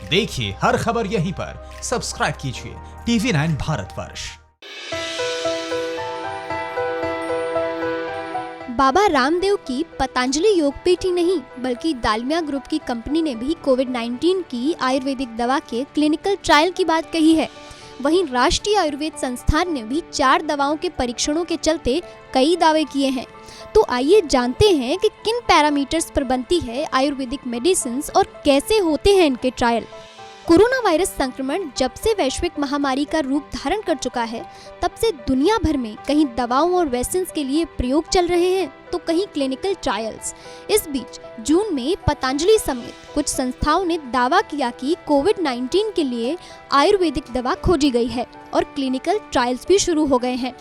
देखिए हर खबर यहीं पर, सब्सक्राइब कीजिए TV9 भारतवर्ष। बाबा रामदेव की पतंजलि योगपीठ ही नहीं बल्कि दालमिया ग्रुप की कंपनी ने भी कोविड-19 की आयुर्वेदिक दवा के क्लिनिकल ट्रायल की बात कही है। वहीं राष्ट्रीय आयुर्वेद संस्थान ने भी 4 दवाओं के परीक्षणों के चलते कई दावे किए हैं। तो आइए जानते हैं कि किन पैरामीटर्स पर बनती है आयुर्वेदिक मेडिसिन और कैसे होते हैं इनके ट्रायल। कोरोना वायरस संक्रमण जब से वैश्विक महामारी का रूप धारण कर चुका है, तब से दुनिया भर में कहीं दवाओं और वैक्सीन के लिए प्रयोग चल रहे हैं तो कहीं क्लिनिकल ट्रायल्स। इस बीच जून में पतंजलि समेत कुछ संस्थाओं ने दावा किया कि कोविड-19 के लिए आयुर्वेदिक दवा खोजी गई है और क्लिनिकल ट्रायल्स भी शुरू हो गए हैं।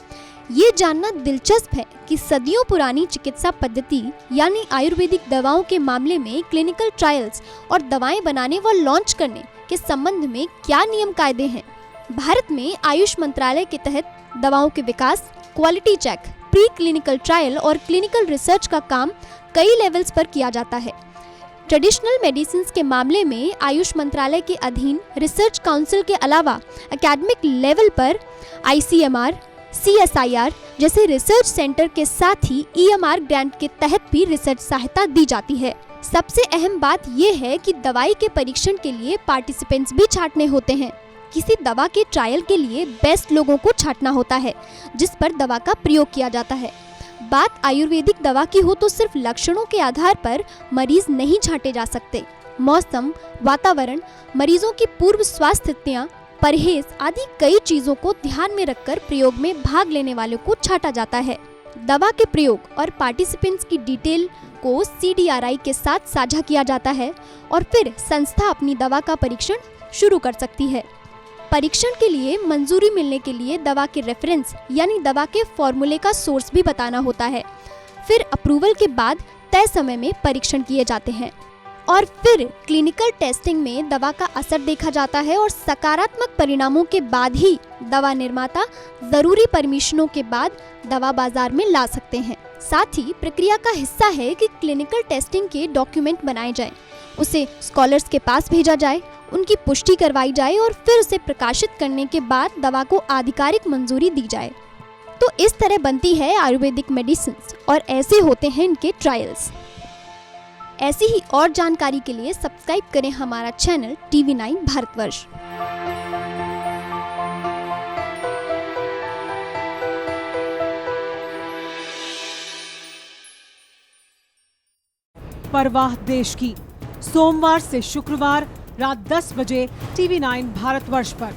ये जानना दिलचस्प है कि सदियों पुरानी चिकित्सा पद्धति यानी आयुर्वेदिक दवाओं के मामले में क्लिनिकल ट्रायल्स और दवाएं बनाने व लॉन्च करने के संबंध में क्या नियम कायदे हैं। भारत में आयुष मंत्रालय के तहत दवाओं के विकास, quality check, pre clinical trial और क्लिनिकल रिसर्च का काम कई लेवल्स पर किया जाता है। ट्रेडिशनल मेडिसिन के मामले में आयुष मंत्रालय के अधीन रिसर्च काउंसिल के अलावा एकेडमिक लेवल पर ICMR, CSIR जैसे रिसर्च सेंटर के साथ ही EMR ग्रांट के तहत भी रिसर्च सहायता दी जाती है। सबसे अहम बात यह है कि दवाई के परीक्षण के लिए पार्टिसिपेंट्स भी छांटने होते हैं। किसी दवा के ट्रायल के लिए बेस्ट लोगों को छांटना होता है जिस पर दवा का प्रयोग किया जाता है। बात आयुर्वेदिक दवा की हो तो सिर्फ लक्षणों के आधार पर मरीज नहीं छांटे जा सकते। मौसम, वातावरण, मरीजों की पूर्व स्वास्थ्य स्थितियाँ, परहेज आदि कई चीजों को ध्यान में रखकर प्रयोग में भाग लेने वालों को छांटा जाता है। दवा के प्रयोग और पार्टिसिपेंट्स की डिटेल को CDRI के साथ साझा किया जाता है और फिर संस्था अपनी दवा का परीक्षण शुरू कर सकती है। परीक्षण के लिए मंजूरी मिलने के लिए दवा के रेफरेंस यानी दवा के फॉर्मूले का सोर्स भी बताना होता है। फिर अप्रूवल के बाद तय समय में परीक्षण किए जाते हैं और फिर क्लिनिकल टेस्टिंग में दवा का असर देखा जाता है और सकारात्मक परिणामों के बाद ही दवा निर्माता जरूरी परमिशनों के बाद दवा बाजार में ला सकते हैं। साथ ही प्रक्रिया का हिस्सा है कि क्लिनिकल टेस्टिंग के डॉक्यूमेंट बनाए जाएं, उसे स्कॉलर्स के पास भेजा जाए, उनकी पुष्टि करवाई जाए और फिर उसे प्रकाशित करने के बाद दवा को आधिकारिक मंजूरी दी जाए। तो इस तरह बनती है आयुर्वेदिक मेडिसिन और ऐसे होते हैं इनके ट्रायल्स। ऐसी ही और जानकारी के लिए सब्सक्राइब करें हमारा चैनल TV9 भारतवर्ष। परवाह देश की, सोमवार से शुक्रवार रात 10 बजे TV9 भारतवर्ष पर।